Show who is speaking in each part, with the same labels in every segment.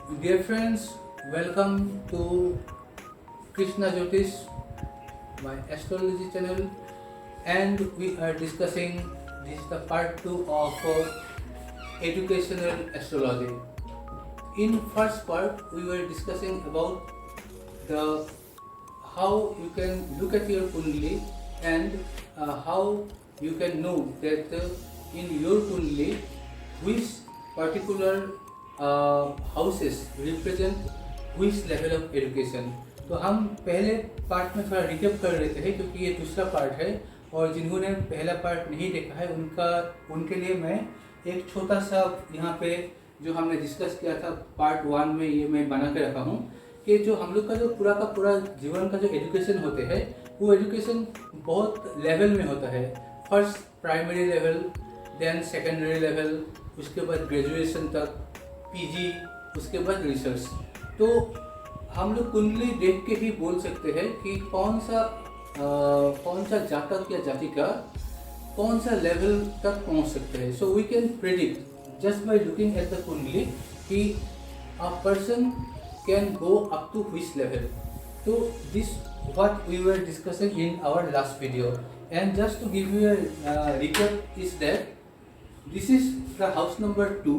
Speaker 1: Dear friends, welcome to Krishna Jyotish, my astrology channel, and we are discussing this is the part 2 of educational astrology. In first part, we were discussing about the how you can look at your kundali and how you can know that in your kundali which particular houses represent which level of education. तो हम पहले part में थोड़ा recap कर लेते हैं क्योंकि ये दूसरा पार्ट है और जिन्होंने पहला पार्ट नहीं देखा है उनके लिए मैं एक छोटा सा यहाँ पे जो हमने डिस्कस किया था पार्ट 1 में ये मैं बना के रखा हूँ कि जो हम लोग का जो पूरा जीवन का जो एजुकेशन होते हैं वो एजुकेशन बहुत लेवल में होता है. First primary level, then secondary level, उसके बाद ग्रेजुएशन तक, पीजी, उसके बाद रिसर्च. तो हम लोग कुंडली देख के ही बोल सकते हैं कि कौन सा जातक या जाति का कौन सा लेवल तक पहुंच सकते हैं. So we can predict just by looking at the kundli कि a person can go up to which level. So this what we were discussing in our last video, and just to give you a recap is that this is the house number 2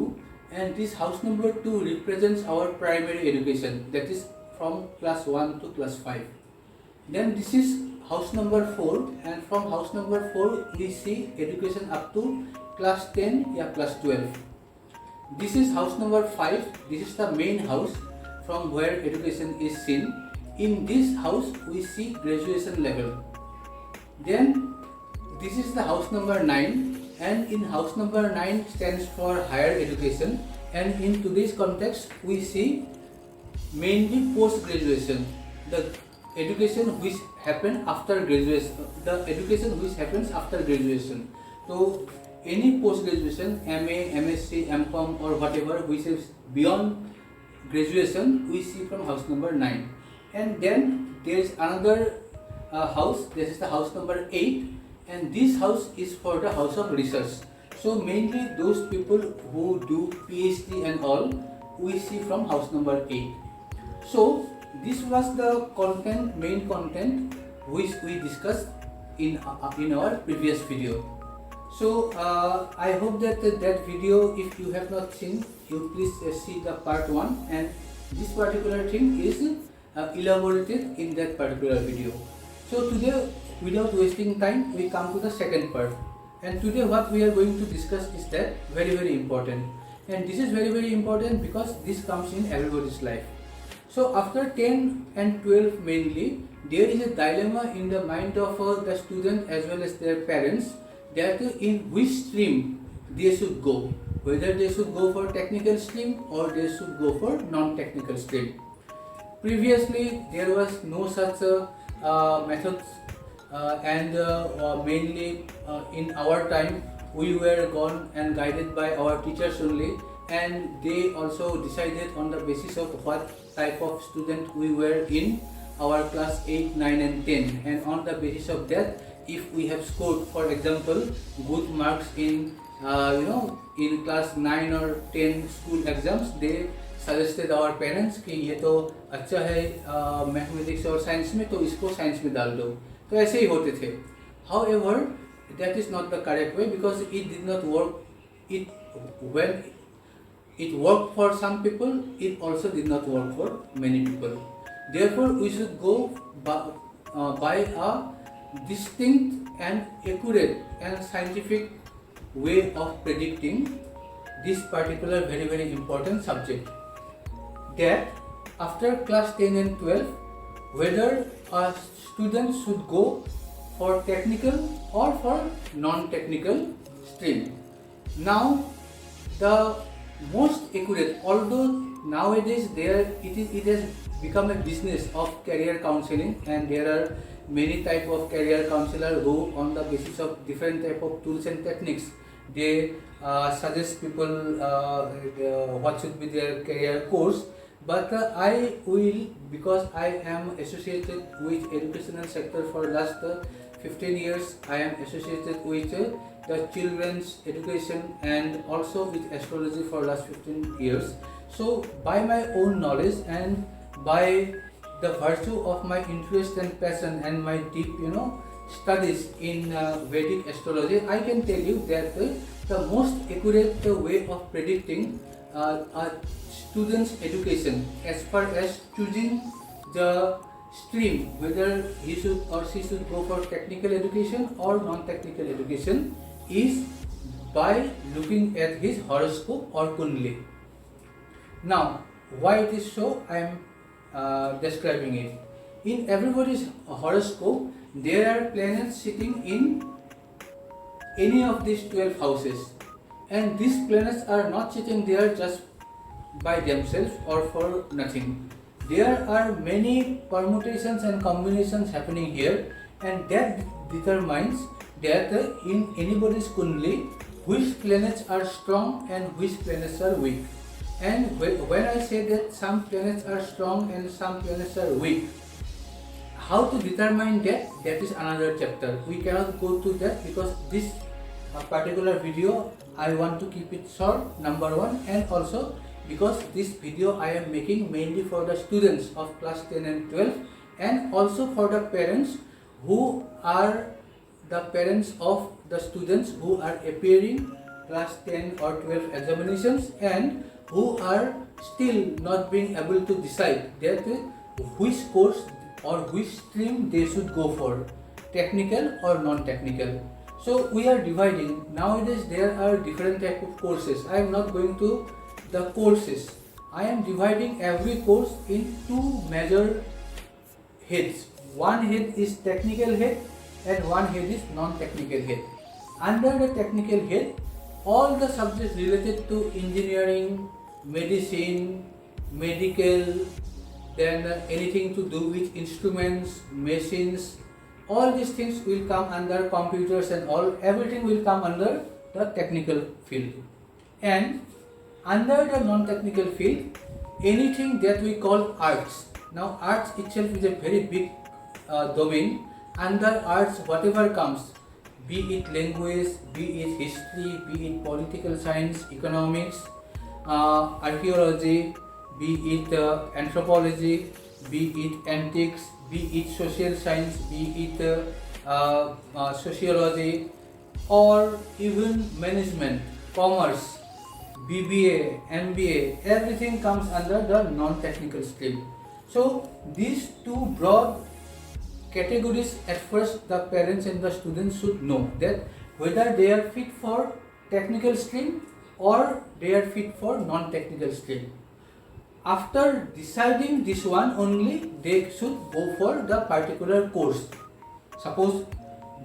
Speaker 1: and this house number 2 represents our primary education, that is from class 1 to class 5. Then this is house number 4 and from house number 4 we see education up to class 10 या class 12. This is house number 5, this is the main house from where education is seen. In this house we see graduation level. Then this is the house number 9 and in house number 9 stands for higher education, and in today's context we see mainly post graduation, the education which happen after graduation, the education which happens after graduation. So any post graduation, MA, MSc, MCom or whatever which is beyond graduation we see from house number 9. And then there is another house, this is the house number 8, and this house is for the house of research. So mainly those people who do PhD and all we see from house number 8. So this was the content, main content which we discussed in our previous video. So I hope that that video, if you have not seen, you please see the part 1, and this particular thing is elaborated in that particular video. So today, without wasting time, we come to the second part, and today what we are going to discuss is that very important, and this is very important because this comes in everybody's life. So after 10 and 12 mainly, there is a dilemma in the mind of the student as well as their parents, that in which stream they should go, whether they should go for technical stream or they should go for non-technical stream. Previously there was no such methods and mainly in our time we were gone and guided by our teachers only, and they also decided on the basis of what type of student we were in our class 8, 9 and 10, and on the basis of that, if we have scored, for example, good marks in in class 9 or 10 school exams, they suggested our parents कि ये तो अच्छा है mathematics और science में, तो इसको science में डाल दो. तो ऐसे ही होते थे. However, that is not the correct way because it did not work. When it worked for some people, it also did not work for many people. Therefore, we should go by a distinct and accurate and scientific way of predicting this particular very important subject, that after class 10 and 12 whether a student should go for technical or for non-technical stream. Now the most accurate, although nowadays it has become a business of career counseling, and there are many type of career counselor who on the basis of different type of tools and techniques they suggest people what should be their career course. But I will, because I am associated with educational sector for last 15 years, I am associated with the children's education and also with astrology for last 15 years. So by my own knowledge and by the virtue of my interest and passion and my deep studies in Vedic astrology, I can tell you that the most accurate way of predicting a student's education as far as choosing the stream, whether he should or she should go for technical education or non-technical education, is by looking at his horoscope or kundli. Now, why it is so, I am describing it. In everybody's horoscope, there are planets sitting in any of these 12 houses, and these planets are not sitting there just by themselves or for nothing. There are many permutations and combinations happening here, and that determines that in anybody's kundli which planets are strong and which planets are weak. And when I say that some planets are strong and some planets are weak, how to determine that is another chapter. We cannot go to that because this particular video I want to keep it short, number one, and also because this video I am making mainly for the students of class 10 and 12, and also for the parents who are the parents of the students who are appearing class 10 or 12 examinations and who are still not being able to decide that which course or which stream they should go for, technical or non-technical. So we are dividing. Nowadays there are different type of courses. I am not going to the courses. I am dividing every course in two major heads. One head is technical head and one head is non-technical head. Under the technical head, all the subjects related to engineering, medicine, medical, then anything to do with instruments, machines, all these things will come under computers and all, everything will come under the technical field. And under the non-technical field, anything that we call arts. Now arts itself is a very big domain. Under arts, whatever comes, be it language, be it history, be it political science, economics, archaeology, be it anthropology, be it antiques, be it social science, be it sociology, or even management, commerce, BBA, MBA, everything comes under the non-technical stream. So these two broad categories, at first the parents and the students should know that whether they are fit for technical stream or they are fit for non-technical stream. After deciding this one only, they should go for the particular course. Suppose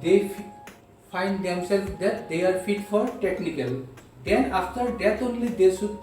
Speaker 1: they find themselves that they are fit for technical, then after that only they should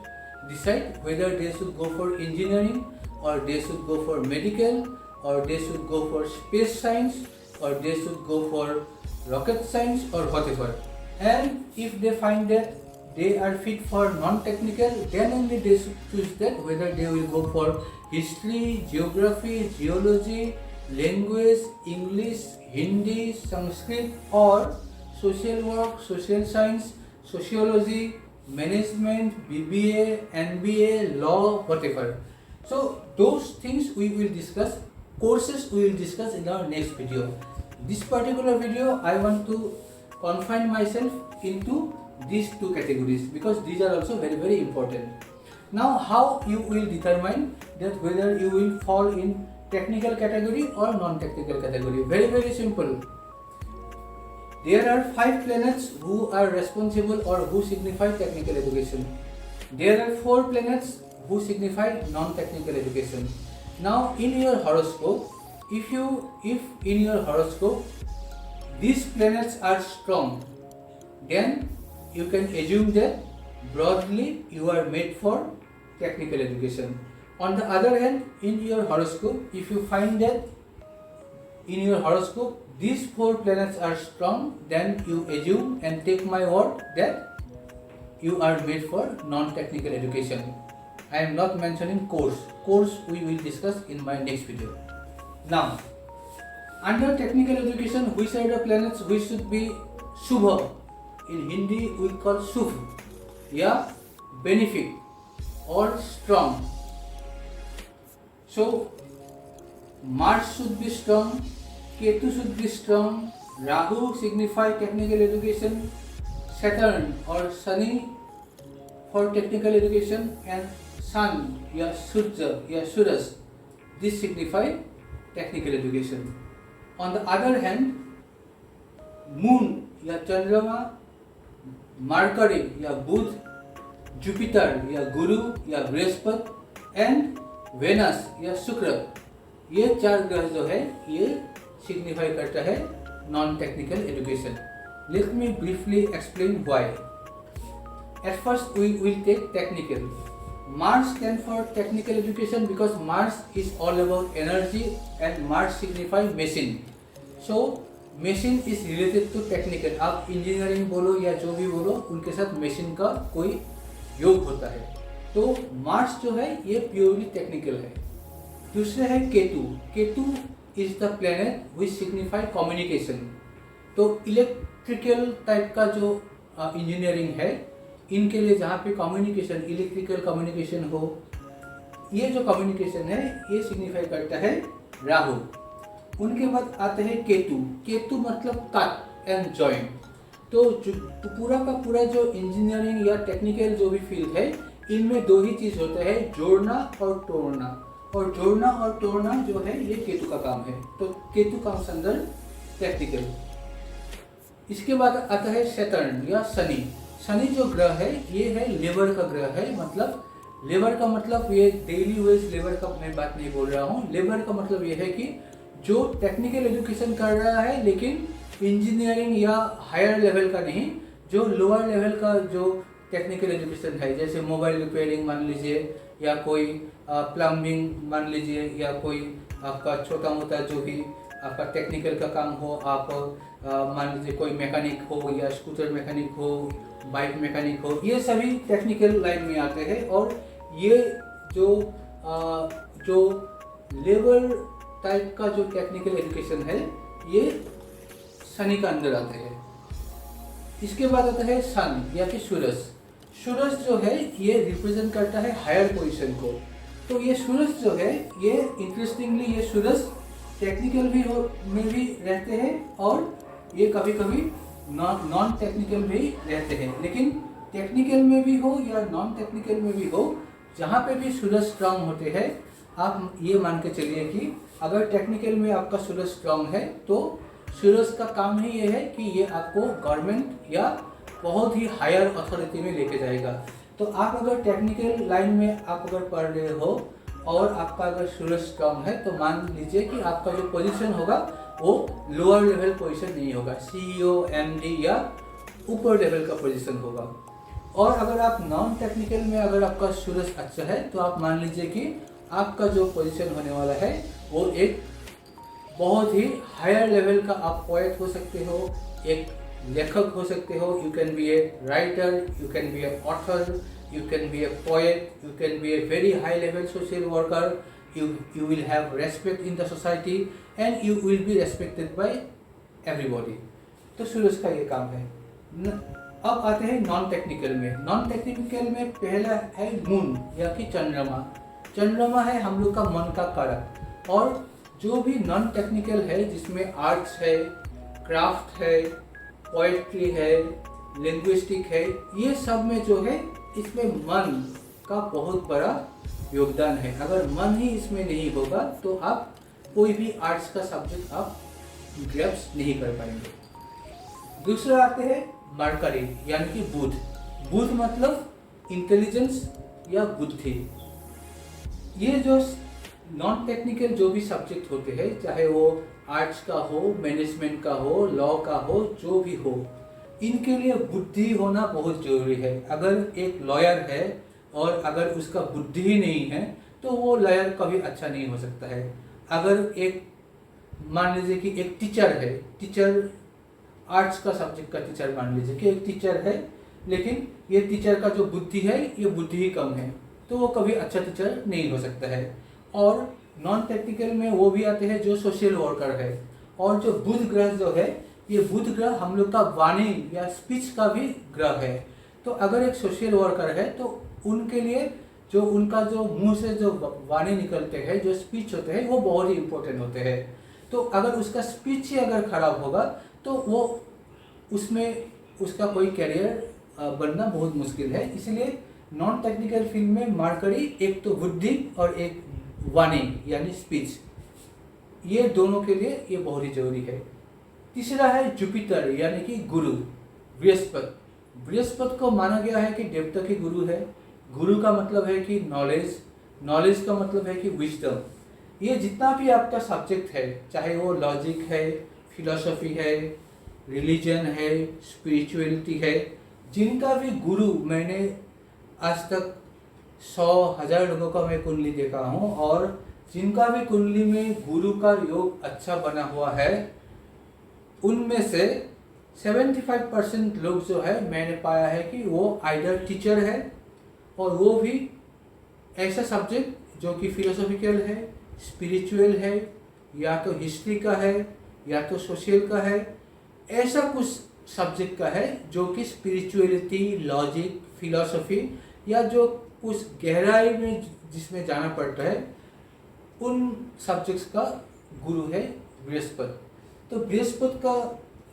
Speaker 1: decide whether they should go for engineering or they should go for medical or they should go for space science or they should go for rocket science or whatever. And if they find that they are fit for non-technical, then only they should choose that whether they will go for history, geography, geology, language, English, Hindi, Sanskrit, or social work, social science, sociology, management, BBA, MBA, law, whatever. So those things we will discuss. Courses we will discuss in our next video. This particular video I want to confine myself into these two categories because these are also very, very important. Now how you will determine that whether you will fall in technical category or non-technical category? Very, very simple. There are 5 planets who are responsible or who signify technical education. There are 4 planets who signify non-technical education. Now in your horoscope, if in your horoscope these planets are strong, then you can assume that broadly you are made for technical education. On the other hand, in your horoscope, if you find that in your horoscope these 4 planets are strong, then you assume and take my word that you are made for non-technical education. I am not mentioning course. Course we will discuss in my next video. Now, under technical education, which are the planets which should be Shubha? In Hindi we call Shubh, yeah, benefic, or strong. So Mars should be strong, Ketu should be strong, Rahu signify technical education, Saturn or Shani for technical education, and Sun या Surya या Suraj, this signify technical education. On the other hand, Moon या चंद्रमा, Mercury या बुध, Jupiter या गुरु या Brihaspati and Venus या शुक्र, ये 4 ग्रह जो है ये सिग्निफाई करता है non technical education. Let me briefly explain why. At first we will take technical. Mars stands for technical education because Mars is all about energy and Mars signify machine. So machine is related to technical. आप engineering बोलो या जो भी बोलो, उनके साथ machine का कोई योग होता है. तो मार्स जो है ये प्योरली टेक्निकल है. दूसरे है Ketu. Ketu is the planet which signify communication. तो इलेक्ट्रिकल टाइप का जो इंजीनियरिंग है, इनके लिए जहाँ पे कम्युनिकेशन, इलेक्ट्रिकल कम्युनिकेशन हो, ये जो कम्युनिकेशन है ये सिग्निफाई करता है राहु. उनके बाद आते हैं केतु. केतु मतलब कट एंड जॉइंट. तो पूरा का पूरा जो इंजीनियरिंग या टेक्निकल जो भी फील्ड है, इनमें 2 ही चीज़ होता है, जोड़ना और तोड़ना. और जोड़ना और तोड़ना जो है ये केतु का काम है. तो केतु कम्स अंडर टेक्निकल. इसके बाद आता है सैटर्न या शनि. शनि जो ग्रह है ये है लेबर का ग्रह है. मतलब लेबर का मतलब ये डेली वेज लेबर का मैं बात नहीं बोल रहा हूँ. लेबर का मतलब ये है कि जो टेक्निकल एजुकेशन कर रहा है लेकिन इंजीनियरिंग या हायर लेवल का नहीं, जो लोअर लेवल का जो टेक्निकल एजुकेशन है, जैसे मोबाइल रिपेयरिंग मान लीजिए, या कोई प्लम्बिंग मान लीजिए, या कोई आपका छोटा मोटा जो भी आपका टेक्निकल का काम हो, आप मान लीजिए कोई मैकेनिक हो या स्कूटर मैकेनिक हो, बाइक मैकेनिक हो, ये सभी टेक्निकल लाइन में आते हैं. और ये जो लेबर टाइप का जो टेक्निकल एजुकेशन है ये शनि का अंदर आते हैं. इसके बाद आता है सन या कि सूरज. सूरज जो है ये रिप्रेजेंट करता है हायर पोजीशन को. तो ये सूरज जो है ये इंटरेस्टिंगली ये सूरज टेक्निकल भी में भी रहते हैं और ये कभी कभी नॉन टेक्निकल भी रहते हैं. लेकिन टेक्निकल में भी हो या नॉन टेक्निकल में भी हो, जहाँ पे भी सूरज स्ट्रांग होते हैं, आप ये मान के चलिए कि अगर टेक्निकल में आपका सूरज स्ट्रांग है तो सूरज का काम ही ये है कि ये आपको गवर्नमेंट या बहुत ही हायर अथॉरिटी में लेके जाएगा. तो आप अगर टेक्निकल लाइन में आप अगर पढ़ रहे हो और आपका अगर सूरज स्ट्रांग है, तो मान लीजिए कि आपका जो पोजीशन होगा वो लोअर लेवल पोजीशन नहीं होगा, CEO, MD या ऊपर लेवल का पोजीशन होगा. और अगर आप नॉन टेक्निकल में अगर आपका सूरज अच्छा है, तो आप मान लीजिए कि आपका जो पोजीशन होने वाला है वो एक बहुत ही हायर लेवल का आप पोएट हो सकते हो, एक लेखक हो सकते हो. You can be a writer, you can be A author, you can be a poet, you can be a very high level social worker, you will have respect in the society and you will be respected by everybody. तो सूरज का ये काम है. अब आते हैं non technical में. Non technical में पहला है मून या कि चंद्रमा. चंद्रमा है हम लोग का मन का कारक. और जो भी नॉन टेक्निकल है जिसमें आर्ट्स है, क्राफ्ट है, पोएट्री है, लिंग्विस्टिक है, ये सब में जो है इसमें मन का बहुत बड़ा योगदान है. अगर मन ही इसमें नहीं होगा तो आप कोई भी आर्ट्स का सब्जेक्ट आप ग्रैस्प नहीं कर पाएंगे. दूसरा आते हैं मरकरी यानी कि बुध. बुध मतलब इंटेलिजेंस या बुद्धि. ये जो नॉन टेक्निकल जो भी सब्जेक्ट होते हैं, चाहे वो आर्ट्स का हो, मैनेजमेंट का हो, लॉ का हो, जो भी हो, इनके लिए बुद्धि होना बहुत जरूरी है. अगर एक लॉयर है और अगर उसका बुद्धि ही नहीं है तो वो लॉयर कभी अच्छा नहीं हो सकता है. अगर एक मान लीजिए कि एक टीचर है, टीचर आर्ट्स का सब्जेक्ट का टीचर मान लीजिए कि एक टीचर है, लेकिन ये टीचर का जो बुद्धि है ये बुद्धि ही कम है, तो वो कभी अच्छा टीचर नहीं हो सकता है. और नॉन टेक्निकल में वो भी आते हैं जो सोशल वर्कर है. और जो बुध ग्रह जो है, ये बुध ग्रह हम लोग का वाणी या स्पीच का भी ग्रह है. तो अगर एक सोशल वर्कर है तो उनके लिए जो उनका जो मुंह से जो वाणी निकलते हैं, जो स्पीच होते हैं, वो बहुत ही इम्पोर्टेंट होते हैं। तो अगर उसका स्पीच ही अगर खराब होगा तो वो उसमें उसका कोई करियर बनना बहुत मुश्किल है। इसलिए नॉन टेक्निकल फील्ड में मार्करी एक तो बुद्धि और एक वाणी यानी स्पीच, ये दोनों के लिए ये बहुत ही जरूरी है। तीसरा है जुपिटर यानी कि गुरु, बृहस्पति। बृहस्पति को माना गया है कि देवता के गुरु है। गुरु का मतलब है कि नॉलेज, नॉलेज का मतलब है कि विजडम। ये जितना भी आपका सब्जेक्ट है, चाहे वो लॉजिक है, फिलॉसफी है, रिलीजन है, स्पिरिचुअलिटी है, जिनका भी गुरु मैंने आज तक 100,000 लोगों का मैं कुंडली देखा हूँ, और जिनका भी कुंडली में गुरु का योग अच्छा बना हुआ है, उनमें से 75% लोग जो है मैंने पाया है कि वो आइदर टीचर है, और वो भी ऐसा सब्जेक्ट जो कि फिलोसॉफिकल है, स्पिरिचुअल है, या तो हिस्ट्री का है, या तो सोशल का है, ऐसा कुछ सब्जेक्ट का है जो कि स्पिरिचुअलिटी, लॉजिक, फिलॉसफी या जो कुछ गहराई में जिसमें जाना पड़ता है, उन सब्जेक्ट्स का गुरु है बृहस्पति। तो बृहस्पति का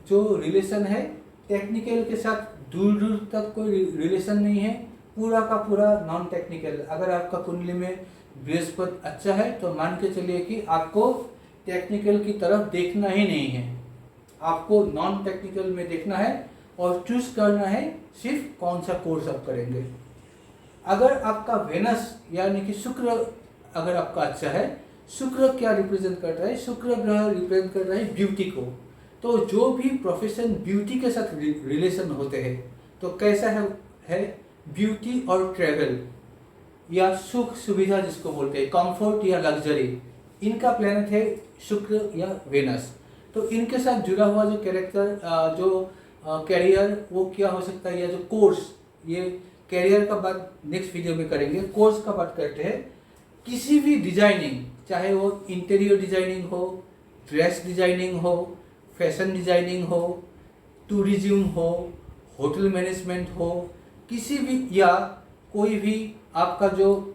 Speaker 1: जो रिलेशन है टेक्निकल के साथ दूर दूर तक कोई रिलेशन नहीं है, पूरा का पूरा नॉन टेक्निकल। अगर आपका कुंडली में बृहस्पति अच्छा है तो मान के चलिए कि आपको टेक्निकल की तरफ देखना ही नहीं है, आपको नॉन टेक्निकल में देखना है और चूज करना है सिर्फ कौन सा कोर्स आप करेंगे। अगर आपका वेनस यानी कि शुक्र अगर आपका अच्छा है, शुक्र क्या रिप्रेजेंट कर रहा है? शुक्र ग्रह रिप्रेजेंट कर रहा है ब्यूटी को। तो जो भी प्रोफेशन ब्यूटी के साथ रिलेशन होते हैं, तो कैसा है ब्यूटी और ट्रेवल या सुख सुविधा जिसको बोलते हैं, कंफर्ट या लग्जरी, इनका प्लेनेट है शुक्र या वेनस। तो इनके साथ जुड़ा हुआ जो कैरेक्टर, जो कैरियर, वो क्या हो सकता है, या जो कोर्स, ये कैरियर का बात नेक्स्ट वीडियो में करेंगे। कोर्स का बात करते हैं। किसी भी डिजाइनिंग, चाहे वो इंटीरियर डिजाइनिंग हो, ड्रेस डिजाइनिंग हो, फैशन डिजाइनिंग हो, टूरिज्म हो, होटल मैनेजमेंट हो, किसी भी, या कोई भी आपका जो,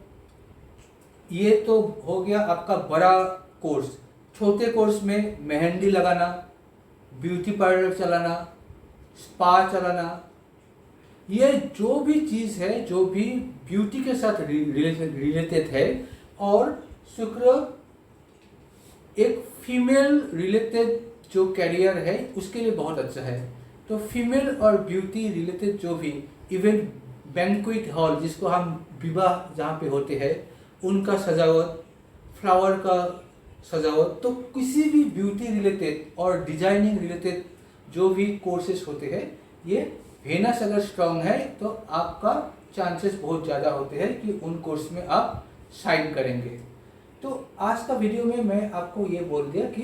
Speaker 1: ये तो हो गया आपका बड़ा कोर्स। छोटे कोर्स में मेहंदी लगाना, ब्यूटी पार्लर चलाना, स्पा चलाना, ये जो भी चीज़ है, जो भी ब्यूटी के साथ रिलेटेड है, और शुक्र एक फीमेल रिलेटेड जो कैरियर है उसके लिए बहुत अच्छा है। तो फीमेल और ब्यूटी रिलेटेड जो भी इवेंट, बैंक्वेट हॉल जिसको हम विवाह जहाँ पे होते हैं, उनका सजावट, फ्लावर का सजावट, तो किसी भी ब्यूटी रिलेटेड और डिजाइनिंग रिलेटेड जो भी कोर्सेज होते हैं, ये वेनस अगर स्ट्रांग है तो आपका चांसेस बहुत ज़्यादा होते हैं कि उन कोर्स में आप शाइन करेंगे। तो आज का वीडियो में मैं आपको ये बोल दिया कि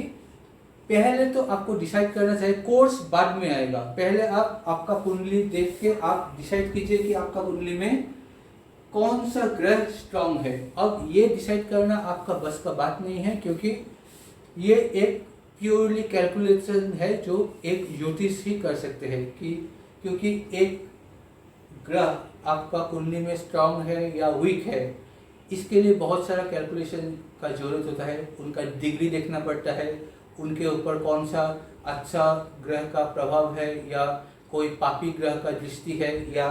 Speaker 1: पहले तो आपको डिसाइड करना चाहिए, कोर्स बाद में आएगा। पहले आप आपका कुंडली देख के आप डिसाइड कीजिए कि आपका कुंडली में कौन सा ग्रह स्ट्रांग है। अब ये डिसाइड करना आपका बस का बात नहीं है, क्योंकि ये एक प्योरली कैलकुलेशन है जो एक ज्योतिष ही कर सकते हैं, कि क्योंकि एक ग्रह आपका कुंडली में स्ट्रांग है या वीक है, इसके लिए बहुत सारा कैलकुलेशन का जरूरत होता है। उनका डिग्री देखना पड़ता है, उनके ऊपर कौन सा अच्छा ग्रह का प्रभाव है, या कोई पापी ग्रह का दृष्टि है, या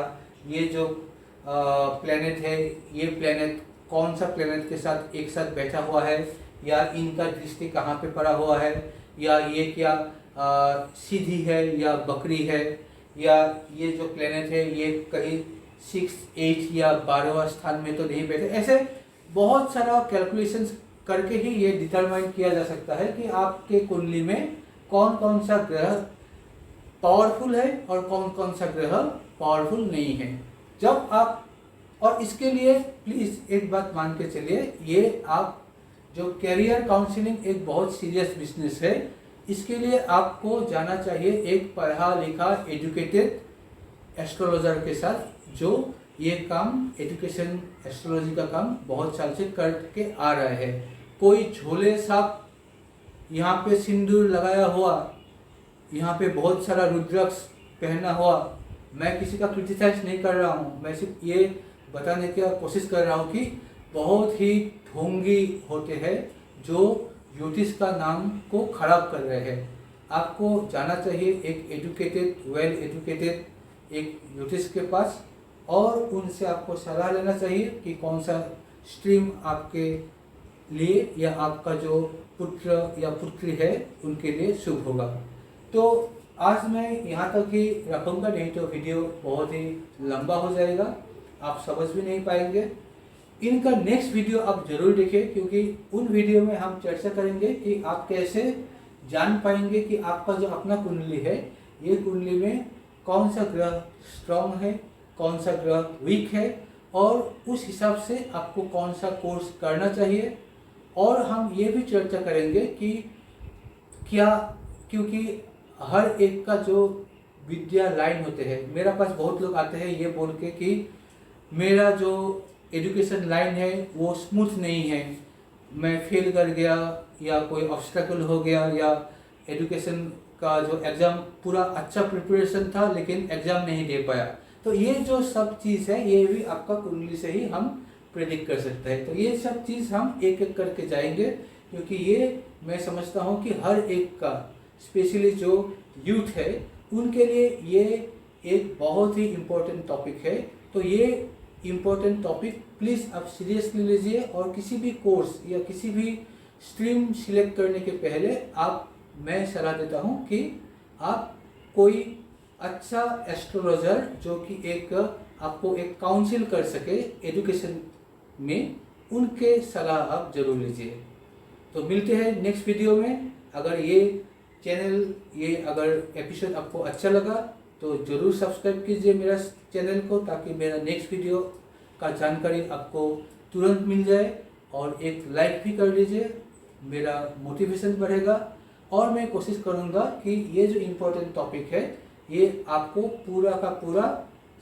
Speaker 1: ये जो प्लेनेट है, ये प्लेनेट कौन सा प्लेनेट के साथ एक साथ बैठा हुआ है, या इनका दृष्टि कहाँ पे पड़ा हुआ है, या ये क्या सीधी है या बकरी है, या ये जो प्लेनेट है ये कहीं 6, 8 या 12वां स्थान में तो नहीं बैठे। ऐसे बहुत सारा कैलकुलेशंस करके ही ये डिटरमाइन किया जा सकता है कि आपके कुंडली में कौन कौन सा ग्रह पावरफुल है और कौन कौन सा ग्रह पावरफुल नहीं है। जब आप, और इसके लिए प्लीज़ एक बात मान के चलिए, ये आप जो कैरियर काउंसलिंग एक बहुत सीरियस बिजनेस है, इसके लिए आपको जाना चाहिए एक पढ़ा लिखा एजुकेटेड एस्ट्रोलॉजर के साथ, जो ये काम, एजुकेशन एस्ट्रोलॉजी का काम बहुत साल से करके आ रहा है। कोई झोले साहब यहाँ पे सिंदूर लगाया हुआ, यहाँ पे बहुत सारा रुद्राक्ष पहना हुआ, मैं किसी का क्रिटिसाइज नहीं कर रहा हूँ, मैं सिर्फ ये बताने की कोशिश कर रहा हूँ कि बहुत ही ढोंगी होते हैं जो ज्योतिष का नाम को खराब कर रहे हैं। आपको जाना चाहिए एक एजुकेटेड, वेल एजुकेटेड एक ज्योतिष के पास, और उनसे आपको सलाह लेना चाहिए कि कौन सा स्ट्रीम आपके लिए या आपका जो पुत्र या पुत्री है उनके लिए शुभ होगा। तो आज मैं यहाँ तक ही रखूँगा, नहीं तो वीडियो बहुत ही लंबा हो जाएगा, आप समझ भी नहीं पाएंगे। इनका नेक्स्ट वीडियो आप जरूर देखिए, क्योंकि उन वीडियो में हम चर्चा करेंगे कि आप कैसे जान पाएंगे कि आपका जो अपना कुंडली है, ये कुंडली में कौन सा ग्रह स्ट्रांग है, कौन सा ग्रह वीक है, और उस हिसाब से आपको कौन सा कोर्स करना चाहिए। और हम ये भी चर्चा करेंगे कि क्या, क्योंकि हर एक का जो विद्या लाइन होते हैं, मेरा पास बहुत लोग आते हैं ये बोल के कि मेरा जो एजुकेशन लाइन है वो स्मूथ नहीं है, मैं फेल कर गया या कोई ऑब्स्टेकल हो गया, या एजुकेशन का जो एग्ज़ाम पूरा अच्छा प्रिपरेशन था लेकिन एग्ज़ाम नहीं दे पाया। तो ये जो सब चीज़ है ये भी आपका कुंडली से ही हम प्रेडिक्ट कर सकते हैं। तो ये सब चीज़ हम एक एक करके जाएंगे, क्योंकि ये मैं समझता हूँ कि हर एक का, स्पेशली जो यूथ है उनके लिए ये एक बहुत ही इम्पोर्टेंट टॉपिक है। तो ये इम्पोर्टेंट टॉपिक प्लीज़ आप सीरियसली लीजिए, और किसी भी कोर्स या किसी भी स्ट्रीम सिलेक्ट करने के पहले मैं सलाह देता हूँ कि आप कोई अच्छा एस्ट्रोलॉजर जो कि एक आपको एक काउंसिल कर सके एजुकेशन में, उनके सलाह आप जरूर लीजिए। तो मिलते हैं नेक्स्ट वीडियो में। अगर ये अगर एपिसोड आपको अच्छा लगा तो ज़रूर सब्सक्राइब कीजिए मेरा चैनल को, ताकि मेरा नेक्स्ट वीडियो का जानकारी आपको तुरंत मिल जाए, और एक लाइक भी कर लीजिए, मेरा मोटिवेशन बढ़ेगा। और मैं कोशिश करूँगा कि ये जो इम्पोर्टेंट टॉपिक है ये आपको पूरा का पूरा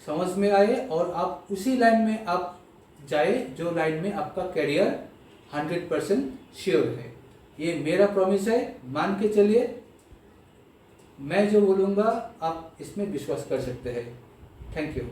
Speaker 1: समझ में आए, और आप उसी लाइन में आप जाए जो लाइन में आपका करियर 100% श्योर है। ये मेरा प्रॉमिस है, मान के चलिए। मैं जो बोलूँगा आप इसमें विश्वास कर सकते हैं। Thank you.